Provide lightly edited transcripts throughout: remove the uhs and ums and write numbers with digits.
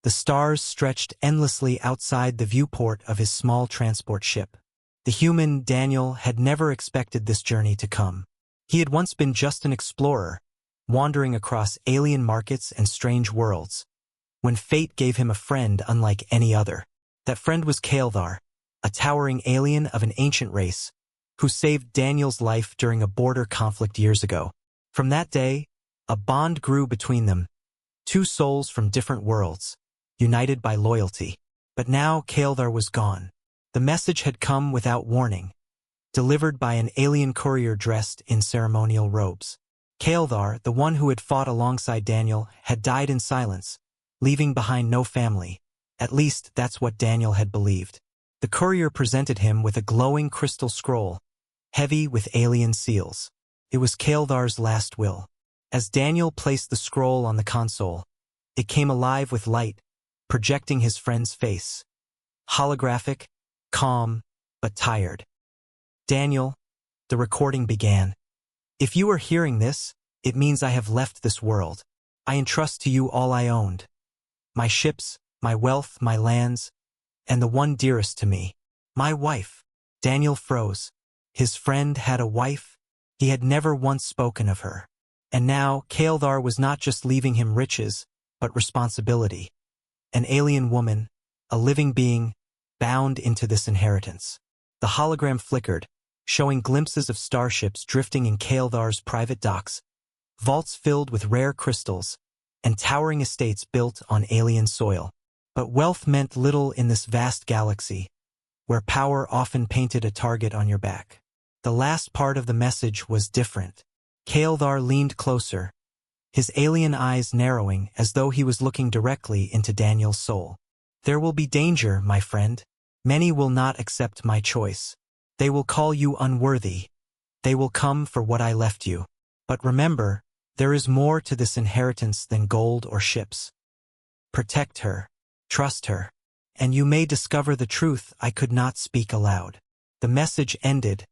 The stars stretched endlessly outside the viewport of his small transport ship. The human, Daniel, had never expected this journey to come. He had once been just an explorer, wandering across alien markets and strange worlds, when fate gave him a friend unlike any other. That friend was Kaeldar, a towering alien of an ancient race, who saved Daniel's life during a border conflict years ago. From that day, a bond grew between them, two souls from different worlds, united by loyalty. But now Kaeldar was gone. The message had come without warning, delivered by an alien courier dressed in ceremonial robes. Kaeldar, the one who had fought alongside Daniel, had died in silence, leaving behind no family. At least, that's what Daniel had believed. The courier presented him with a glowing crystal scroll, heavy with alien seals. It was Kaeldar's last will. As Daniel placed the scroll on the console, it came alive with light, projecting his friend's face. Holographic, calm, but tired. Daniel, the recording began. If you are hearing this, it means I have left this world. I entrust to you all I owned. My ships, my wealth, my lands, and the one dearest to me, my wife. Daniel froze. His friend had a wife. He had never once spoken of her. And now, Kaeldar was not just leaving him riches, but responsibility. An alien woman, a living being, bound into this inheritance. The hologram flickered, showing glimpses of starships drifting in Kaeldar's private docks, vaults filled with rare crystals, and towering estates built on alien soil. But wealth meant little in this vast galaxy, where power often painted a target on your back. The last part of the message was different. Kaeldar leaned closer, his alien eyes narrowing as though he was looking directly into Daniel's soul. There will be danger, my friend. Many will not accept my choice. They will call you unworthy. They will come for what I left you. But remember, there is more to this inheritance than gold or ships. Protect her. Trust her. And you may discover the truth I could not speak aloud. The message ended,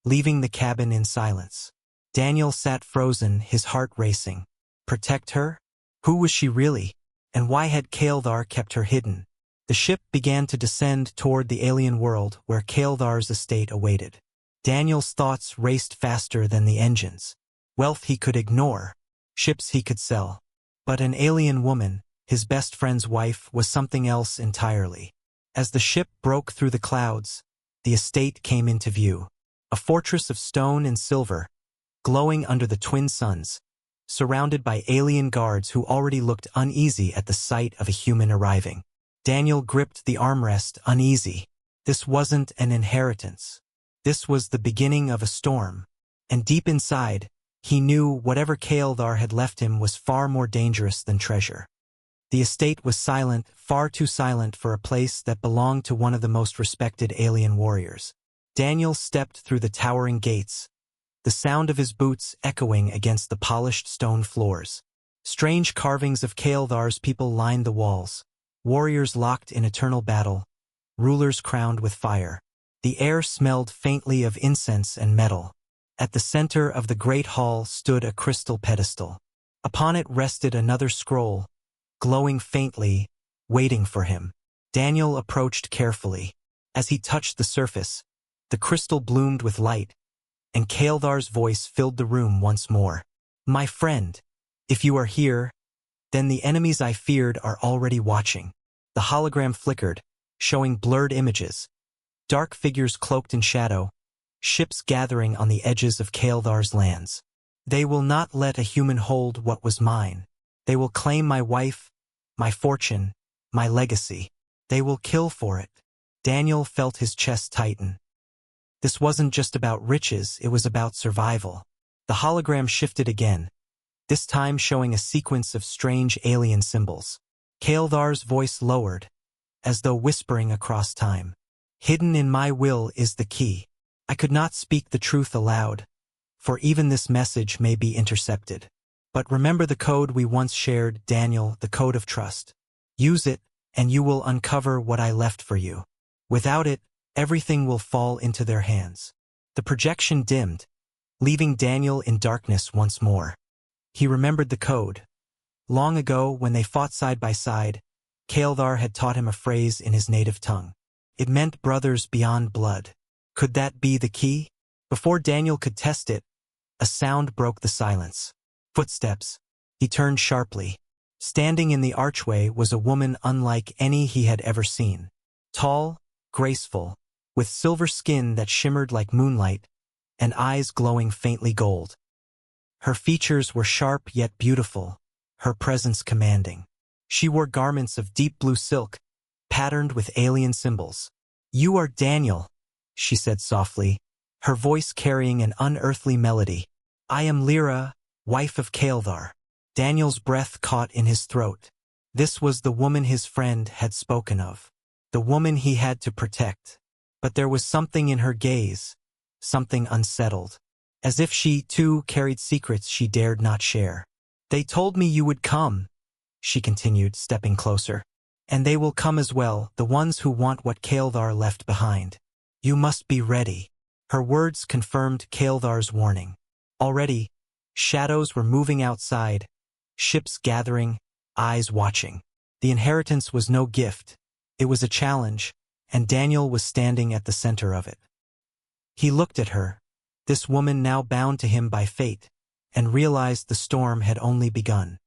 leaving the cabin in silence. Daniel sat frozen, his heart racing. Protect her? Who was she really? And why had Kaeldar kept her hidden? The ship began to descend toward the alien world where Kaeldar's estate awaited. Daniel's thoughts raced faster than the engines. Wealth he could ignore, ships he could sell. But an alien woman, his best friend's wife, was something else entirely. As the ship broke through the clouds, the estate came into view. A fortress of stone and silver, glowing under the twin suns, surrounded by alien guards who already looked uneasy at the sight of a human arriving. Daniel gripped the armrest, uneasy. This wasn't an inheritance. This was the beginning of a storm. And deep inside, he knew whatever Kaeldar had left him was far more dangerous than treasure. The estate was silent, far too silent for a place that belonged to one of the most respected alien warriors. Daniel stepped through the towering gates, the sound of his boots echoing against the polished stone floors. Strange carvings of Kaeldar's people lined the walls, warriors locked in eternal battle, rulers crowned with fire. The air smelled faintly of incense and metal. At the center of the great hall stood a crystal pedestal. Upon it rested another scroll, glowing faintly, waiting for him. Daniel approached carefully. As he touched the surface, the crystal bloomed with light, and Kaeldar's voice filled the room once more. My friend, if you are here, then the enemies I feared are already watching. The hologram flickered, showing blurred images, dark figures cloaked in shadow, ships gathering on the edges of Kaeldar's lands. They will not let a human hold what was mine. They will claim my wife, my fortune, my legacy. They will kill for it. Daniel felt his chest tighten. This wasn't just about riches, it was about survival. The hologram shifted again, this time showing a sequence of strange alien symbols. Kaeldar's voice lowered, as though whispering across time. Hidden in my will is the key. I could not speak the truth aloud, for even this message may be intercepted. But remember the code we once shared, Daniel, the code of trust. Use it, and you will uncover what I left for you. Without it, everything will fall into their hands. The projection dimmed, leaving Daniel in darkness once more. He remembered the code. Long ago, when they fought side by side, Kaeldar had taught him a phrase in his native tongue. It meant brothers beyond blood. Could that be the key? Before Daniel could test it, a sound broke the silence. Footsteps. He turned sharply. Standing in the archway was a woman unlike any he had ever seen. Tall, graceful, with silver skin that shimmered like moonlight, and eyes glowing faintly gold. Her features were sharp yet beautiful, her presence commanding. She wore garments of deep blue silk, patterned with alien symbols. "You are Daniel," she said softly, her voice carrying an unearthly melody. "I am Lyra, wife of Kaeldar." Daniel's breath caught in his throat. This was the woman his friend had spoken of, the woman he had to protect. But there was something in her gaze, something unsettled, as if she, too, carried secrets she dared not share. "They told me you would come," she continued, stepping closer. "And they will come as well, the ones who want what Kaeldar left behind. You must be ready." Her words confirmed Kaeldar's warning. Already, shadows were moving outside, ships gathering, eyes watching. The inheritance was no gift. It was a challenge, and Daniel was standing at the center of it. He looked at her, this woman now bound to him by fate, and realized the storm had only begun.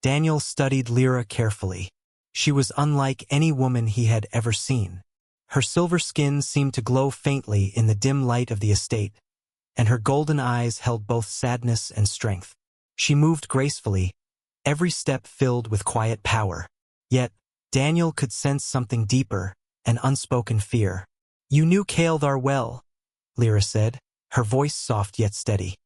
Daniel studied Lyra carefully. She was unlike any woman he had ever seen. Her silver skin seemed to glow faintly in the dim light of the estate, and her golden eyes held both sadness and strength. She moved gracefully, every step filled with quiet power. Yet, Daniel could sense something deeper, an unspoken fear. "You knew Kaeldar well," Lyra said, her voice soft yet steady.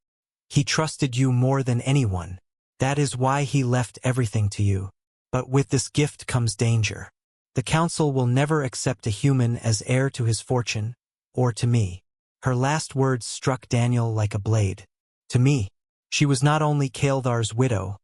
"He trusted you more than anyone. That is why he left everything to you. But with this gift comes danger. The council will never accept a human as heir to his fortune, or to me." Her last words struck Daniel like a blade. To me. She was not only Kaeldar's widow,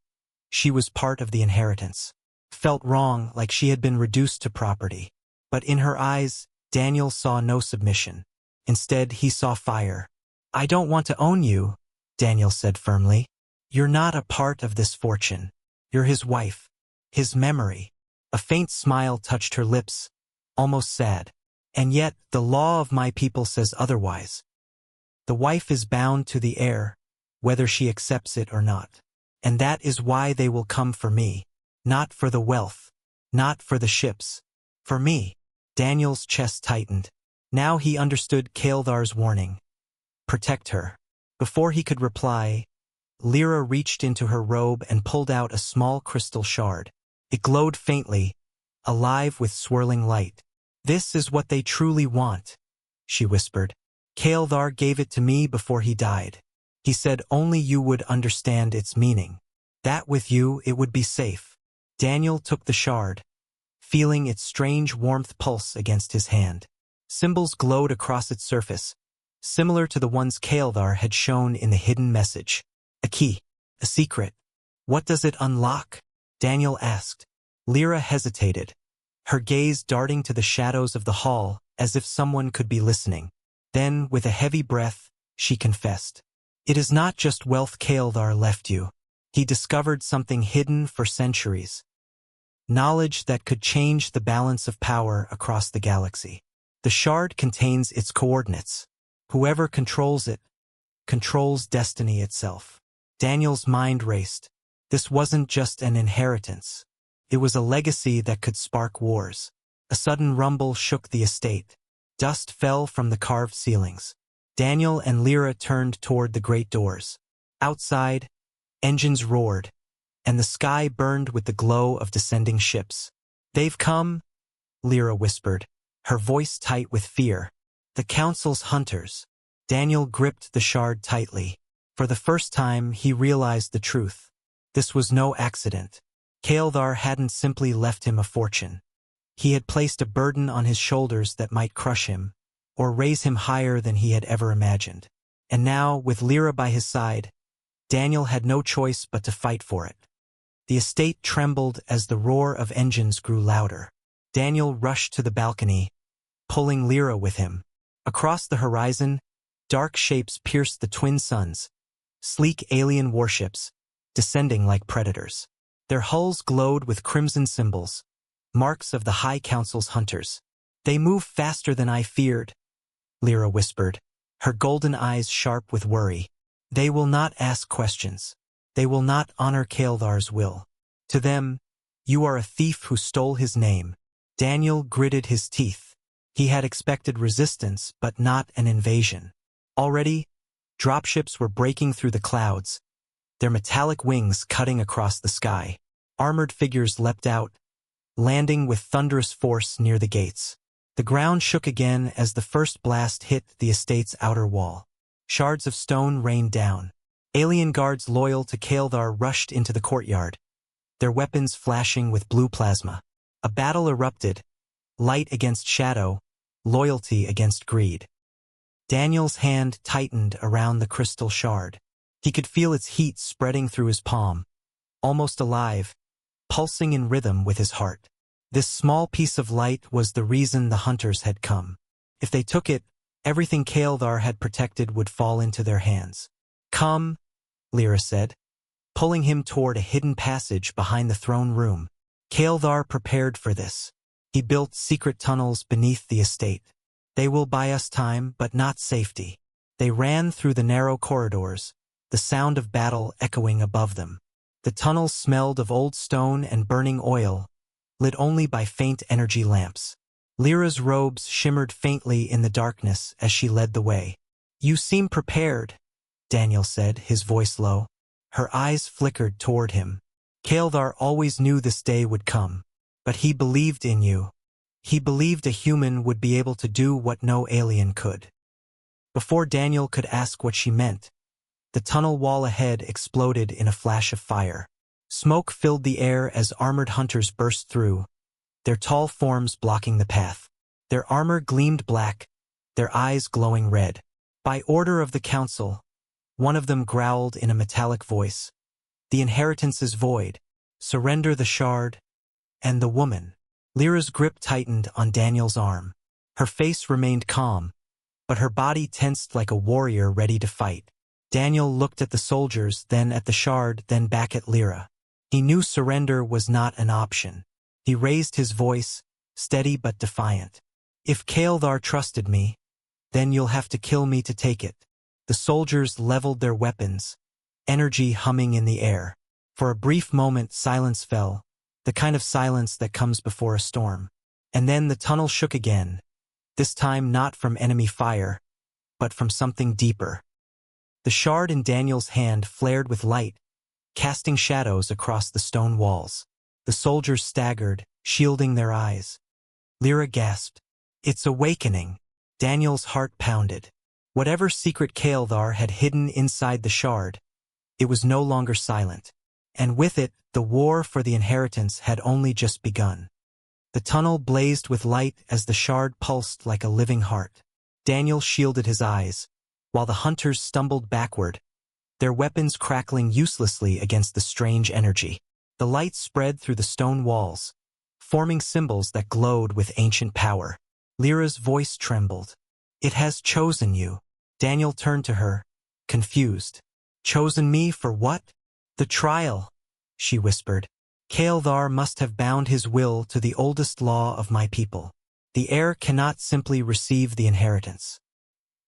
she was part of the inheritance. Felt wrong, like she had been reduced to property. But in her eyes, Daniel saw no submission. Instead, he saw fire. "I don't want to own you," Daniel said firmly. "You're not a part of this fortune. You're his wife, his memory." A faint smile touched her lips, almost sad. "And yet, the law of my people says otherwise. The wife is bound to the heir, whether she accepts it or not. And that is why they will come for me. Not for the wealth, not for the ships. For me." Daniel's chest tightened. Now he understood Kaeldar's warning. Protect her. Before he could reply, Lyra reached into her robe and pulled out a small crystal shard. It glowed faintly, alive with swirling light. "This is what they truly want," she whispered. "Kaeldar gave it to me before he died. He said only you would understand its meaning. That with you it would be safe." Daniel took the shard, feeling its strange warmth pulse against his hand. Symbols glowed across its surface, similar to the ones Kaeldar had shown in the hidden message. "A key, a secret. What does it unlock?" Daniel asked. Lyra hesitated, her gaze darting to the shadows of the hall as if someone could be listening. Then, with a heavy breath, she confessed. "It is not just wealth Kaeldar left you. He discovered something hidden for centuries. Knowledge that could change the balance of power across the galaxy. The shard contains its coordinates. Whoever controls it, controls destiny itself." Daniel's mind raced. This wasn't just an inheritance. It was a legacy that could spark wars. A sudden rumble shook the estate. Dust fell from the carved ceilings. Daniel and Lyra turned toward the great doors. Outside, engines roared, and the sky burned with the glow of descending ships. "They've come," Lyra whispered, her voice tight with fear. "The council's hunters." Daniel gripped the shard tightly. For the first time, he realized the truth. This was no accident. Kaeldar hadn't simply left him a fortune. He had placed a burden on his shoulders that might crush him, or raise him higher than he had ever imagined. And now, with Lyra by his side, Daniel had no choice but to fight for it. The estate trembled as the roar of engines grew louder. Daniel rushed to the balcony, pulling Lyra with him. Across the horizon, dark shapes pierced the twin suns, sleek alien warships, descending like predators. Their hulls glowed with crimson symbols, marks of the High Council's hunters. They move faster than I feared, Lyra whispered, her golden eyes sharp with worry. They will not ask questions. They will not honor Kael'thar's will. To them, you are a thief who stole his name. Daniel gritted his teeth. He had expected resistance, but not an invasion. Already, dropships were breaking through the clouds, their metallic wings cutting across the sky. Armored figures leapt out, landing with thunderous force near the gates. The ground shook again as the first blast hit the estate's outer wall. Shards of stone rained down. Alien guards loyal to Kael'thar rushed into the courtyard, their weapons flashing with blue plasma. A battle erupted, light against shadow, loyalty against greed. Daniel's hand tightened around the crystal shard. He could feel its heat spreading through his palm, almost alive, pulsing in rhythm with his heart. This small piece of light was the reason the hunters had come. If they took it, everything Kael'thar had protected would fall into their hands. Come, Lyra said, pulling him toward a hidden passage behind the throne room. Kael'thar prepared for this. He built secret tunnels beneath the estate. They will buy us time, but not safety. They ran through the narrow corridors, the sound of battle echoing above them. The tunnels smelled of old stone and burning oil, lit only by faint energy lamps. Lyra's robes shimmered faintly in the darkness as she led the way. You seem prepared, Daniel said, his voice low. Her eyes flickered toward him. Kael'thar always knew this day would come, but he believed in you. He believed a human would be able to do what no alien could. Before Daniel could ask what she meant, the tunnel wall ahead exploded in a flash of fire. Smoke filled the air as armored hunters burst through, their tall forms blocking the path. Their armor gleamed black, their eyes glowing red. By order of the council, one of them growled in a metallic voice, "The inheritance is void. Surrender the shard." And the woman. Lyra's grip tightened on Daniel's arm. Her face remained calm, but her body tensed like a warrior ready to fight. Daniel looked at the soldiers, then at the shard, then back at Lyra. He knew surrender was not an option. He raised his voice, steady but defiant. If Kael'thar trusted me, then you'll have to kill me to take it. The soldiers leveled their weapons, energy humming in the air. For a brief moment silence fell, the kind of silence that comes before a storm. And then the tunnel shook again, this time not from enemy fire, but from something deeper. The shard in Daniel's hand flared with light, casting shadows across the stone walls. The soldiers staggered, shielding their eyes. Lyra gasped. It's awakening. Daniel's heart pounded. Whatever secret Kael'thar had hidden inside the shard, it was no longer silent. And with it, the war for the inheritance had only just begun. The tunnel blazed with light as the shard pulsed like a living heart. Daniel shielded his eyes, while the hunters stumbled backward, their weapons crackling uselessly against the strange energy. The light spread through the stone walls, forming symbols that glowed with ancient power. Lyra's voice trembled. It has chosen you. Daniel turned to her, confused. Chosen me for what? The trial, she whispered. Kael'thar must have bound his will to the oldest law of my people. The heir cannot simply receive the inheritance.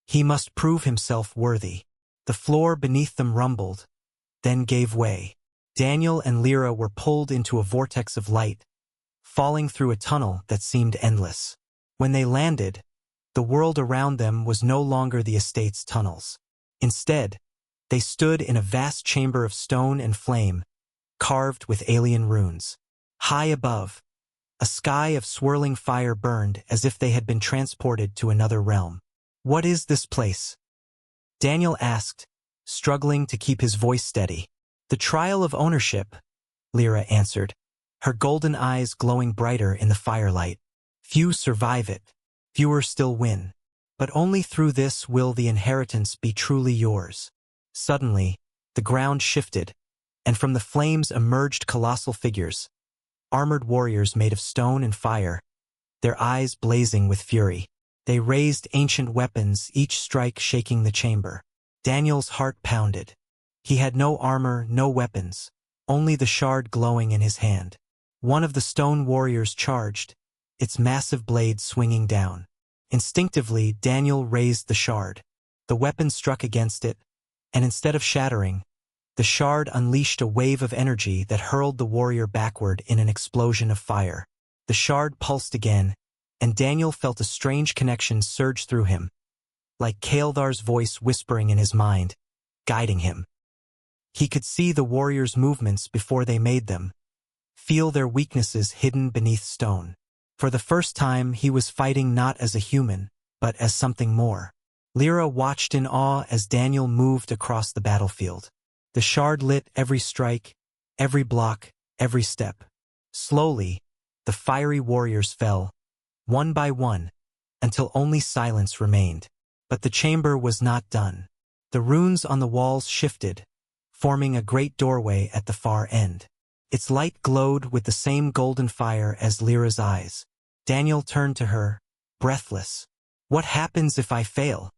He must prove himself worthy. The floor beneath them rumbled, then gave way. Daniel and Lyra were pulled into a vortex of light, falling through a tunnel that seemed endless. When they landed, the world around them was no longer the estate's tunnels. Instead, they stood in a vast chamber of stone and flame, carved with alien runes. High above, a sky of swirling fire burned as if they had been transported to another realm. What is this place? Daniel asked, struggling to keep his voice steady. The trial of ownership, Lyra answered, her golden eyes glowing brighter in the firelight. Few survive it, fewer still win. But only through this will the inheritance be truly yours. Suddenly, the ground shifted, and from the flames emerged colossal figures, armored warriors made of stone and fire, their eyes blazing with fury. They raised ancient weapons, each strike shaking the chamber. Daniel's heart pounded. He had no armor, no weapons, only the shard glowing in his hand. One of the stone warriors charged, its massive blade swinging down. Instinctively, Daniel raised the shard. The weapon struck against it, and instead of shattering, the shard unleashed a wave of energy that hurled the warrior backward in an explosion of fire. The shard pulsed again, and Daniel felt a strange connection surge through him, like Kael'thar's voice whispering in his mind, guiding him. He could see the warrior's movements before they made them, feel their weaknesses hidden beneath stone. For the first time, he was fighting not as a human, but as something more. Lyra watched in awe as Daniel moved across the battlefield. The shard lit every strike, every block, every step. Slowly, the fiery warriors fell, one by one, until only silence remained. But the chamber was not done. The runes on the walls shifted, forming a great doorway at the far end. Its light glowed with the same golden fire as Lyra's eyes. Daniel turned to her, breathless. "What happens if I fail?"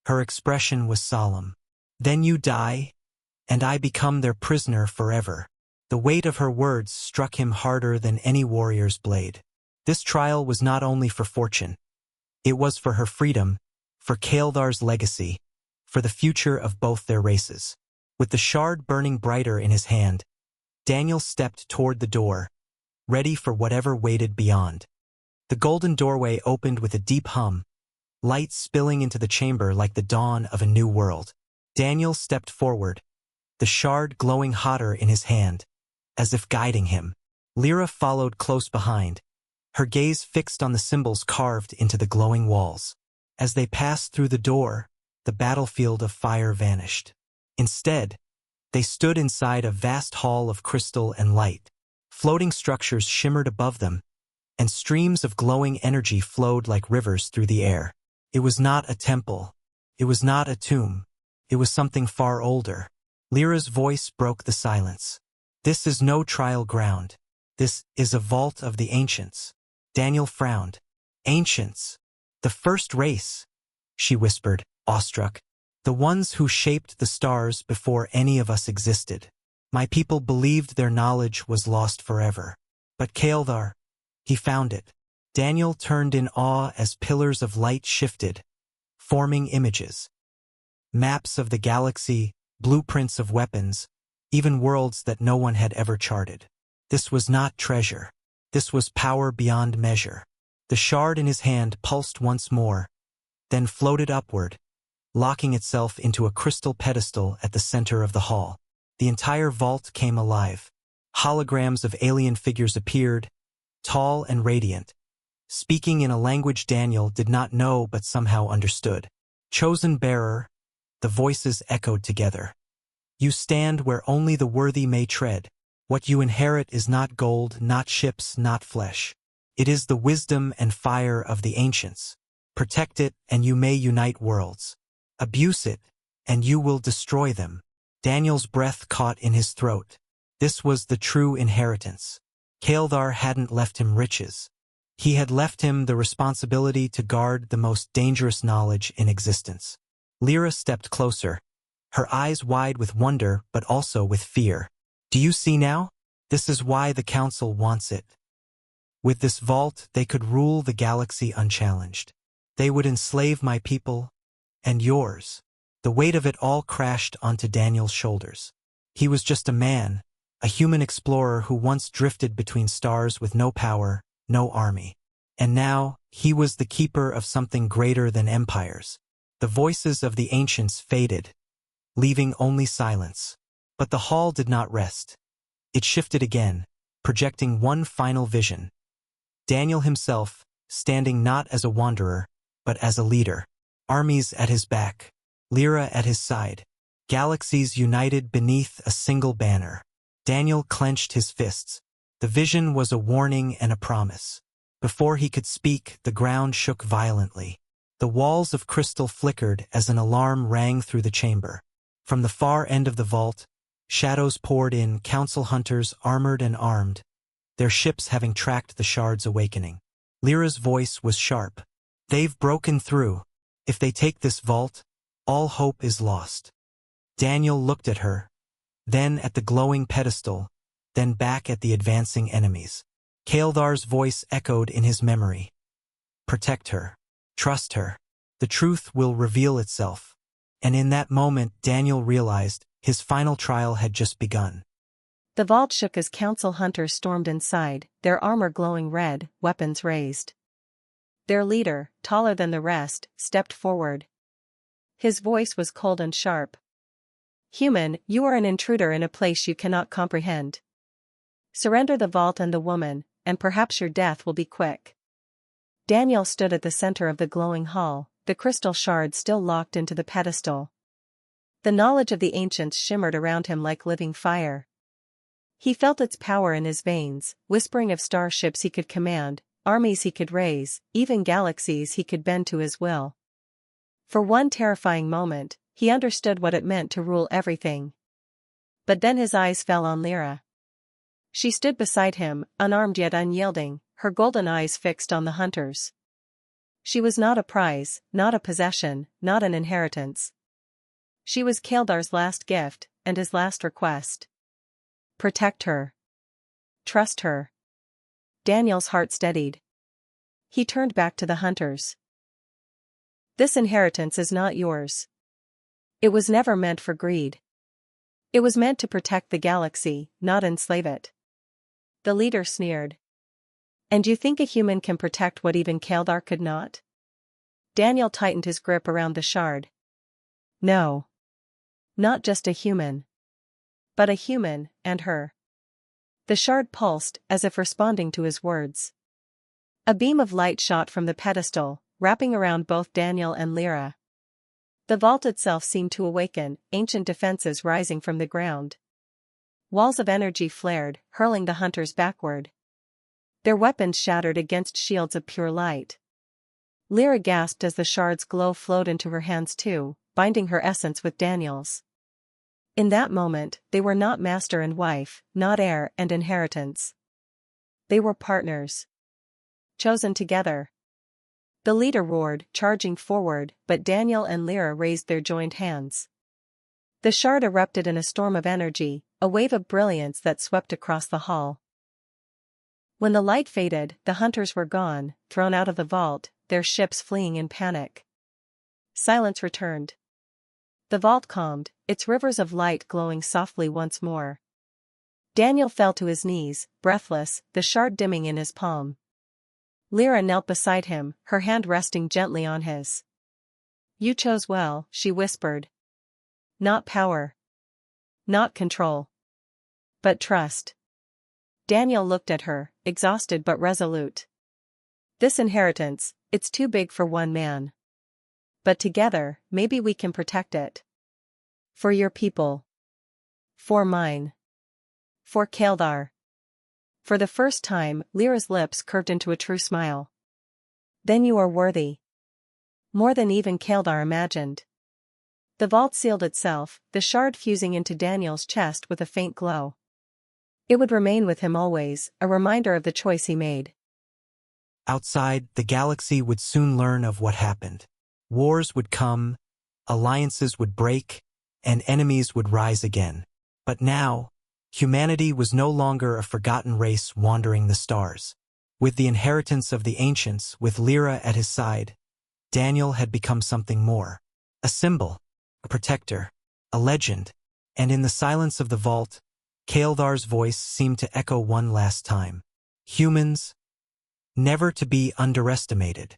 Her expression was solemn. "Then you die, and I become their prisoner forever." The weight of her words struck him harder than any warrior's blade. This trial was not only for fortune. It was for her freedom, for Kael'thar's legacy, for the future of both their races. With the shard burning brighter in his hand, Daniel stepped toward the door, ready for whatever waited beyond. The golden doorway opened with a deep hum, light spilling into the chamber like the dawn of a new world. Daniel stepped forward, the shard glowing hotter in his hand, as if guiding him. Lyra followed close behind, her gaze fixed on the symbols carved into the glowing walls. As they passed through the door, the battlefield of fire vanished. Instead, they stood inside a vast hall of crystal and light. Floating structures shimmered above them, and streams of glowing energy flowed like rivers through the air. It was not a temple. It was not a tomb. It was something far older. Lyra's voice broke the silence. "This is no trial ground. This is a vault of the ancients." Daniel frowned. "Ancients? The first race," she whispered, awestruck. "The ones who shaped the stars before any of us existed. My people believed their knowledge was lost forever. But Kael'thar, he found it." Daniel turned in awe as pillars of light shifted, forming images. Maps of the galaxy, blueprints of weapons, even worlds that no one had ever charted. This was not treasure. This was power beyond measure. The shard in his hand pulsed once more, then floated upward, locking itself into a crystal pedestal at the center of the hall. The entire vault came alive. Holograms of alien figures appeared, tall and radiant, speaking in a language Daniel did not know but somehow understood. "Chosen bearer," the voices echoed together. "You stand where only the worthy may tread. What you inherit is not gold, not ships, not flesh. It is the wisdom and fire of the ancients. Protect it, and you may unite worlds. Abuse it, and you will destroy them." Daniel's breath caught in his throat. This was the true inheritance. Kael'thar hadn't left him riches. He had left him the responsibility to guard the most dangerous knowledge in existence. Lyra stepped closer, her eyes wide with wonder but also with fear. "Do you see now? This is why the Council wants it. With this vault, they could rule the galaxy unchallenged. They would enslave my people, and yours." The weight of it all crashed onto Daniel's shoulders. He was just a man, a human explorer who once drifted between stars with no power, no army. And now, he was the keeper of something greater than empires. The voices of the ancients faded, leaving only silence. But the hall did not rest. It shifted again, projecting one final vision. Daniel himself, standing not as a wanderer, but as a leader. Armies at his back, Lyra at his side. Galaxies united beneath a single banner. Daniel clenched his fists. The vision was a warning and a promise. Before he could speak, the ground shook violently. The walls of crystal flickered as an alarm rang through the chamber. From the far end of the vault, shadows poured in, council hunters armored and armed, their ships having tracked the shard's awakening. Lyra's voice was sharp. "They've broken through. If they take this vault, all hope is lost." Daniel looked at her, then at the glowing pedestal, then back at the advancing enemies. Kael'thar's voice echoed in his memory. Protect her. Trust her. The truth will reveal itself. And in that moment Daniel realized his final trial had just begun. The vault shook as council hunters stormed inside, their armor glowing red, weapons raised. Their leader, taller than the rest, stepped forward. His voice was cold and sharp. Human, you are an intruder in a place you cannot comprehend. Surrender the vault and the woman, and perhaps your death will be quick. Daniel stood at the center of the glowing hall, the crystal shard still locked into the pedestal. The knowledge of the ancients shimmered around him like living fire. He felt its power in his veins, whispering of starships he could command, armies he could raise, even galaxies he could bend to his will. For one terrifying moment, he understood what it meant to rule everything. But then his eyes fell on Lyra. She stood beside him, unarmed yet unyielding, her golden eyes fixed on the hunters. She was not a prize, not a possession, not an inheritance. She was Kael'thar's last gift, and his last request. Protect her. Trust her. Daniel's heart steadied. He turned back to the hunters. This inheritance is not yours. It was never meant for greed. It was meant to protect the galaxy, not enslave it. The leader sneered. And you think a human can protect what even Kael'thar could not? Daniel tightened his grip around the shard. No. Not just a human. But a human, and her. The shard pulsed, as if responding to his words. A beam of light shot from the pedestal, wrapping around both Daniel and Lyra. The vault itself seemed to awaken, ancient defenses rising from the ground. Walls of energy flared, hurling the hunters backward. Their weapons shattered against shields of pure light. Lyra gasped as the shard's glow flowed into her hands too, binding her essence with Daniel's. In that moment, they were not master and wife, not heir and inheritance. They were partners. Chosen together. The leader roared, charging forward, but Daniel and Lyra raised their joined hands. The shard erupted in a storm of energy, a wave of brilliance that swept across the hall. When the light faded, the hunters were gone, thrown out of the vault, their ships fleeing in panic. Silence returned. The vault calmed, its rivers of light glowing softly once more. Daniel fell to his knees, breathless, the shard dimming in his palm. Lyra knelt beside him, her hand resting gently on his. You chose well, she whispered. Not power. Not control. But trust. Daniel looked at her, exhausted but resolute. This inheritance, it's too big for one man. But together, maybe we can protect it. For your people. For mine. For Kael'thar. For the first time, Lyra's lips curved into a true smile. Then you are worthy. More than even Kael'thar imagined. The vault sealed itself, the shard fusing into Daniel's chest with a faint glow. It would remain with him always, a reminder of the choice he made. Outside, the galaxy would soon learn of what happened. Wars would come, alliances would break, and enemies would rise again. But now, humanity was no longer a forgotten race wandering the stars. With the inheritance of the ancients, with Lyra at his side, Daniel had become something more. A symbol, a protector, a legend, and in the silence of the vault, Kael'thar's voice seemed to echo one last time. Humans, never to be underestimated.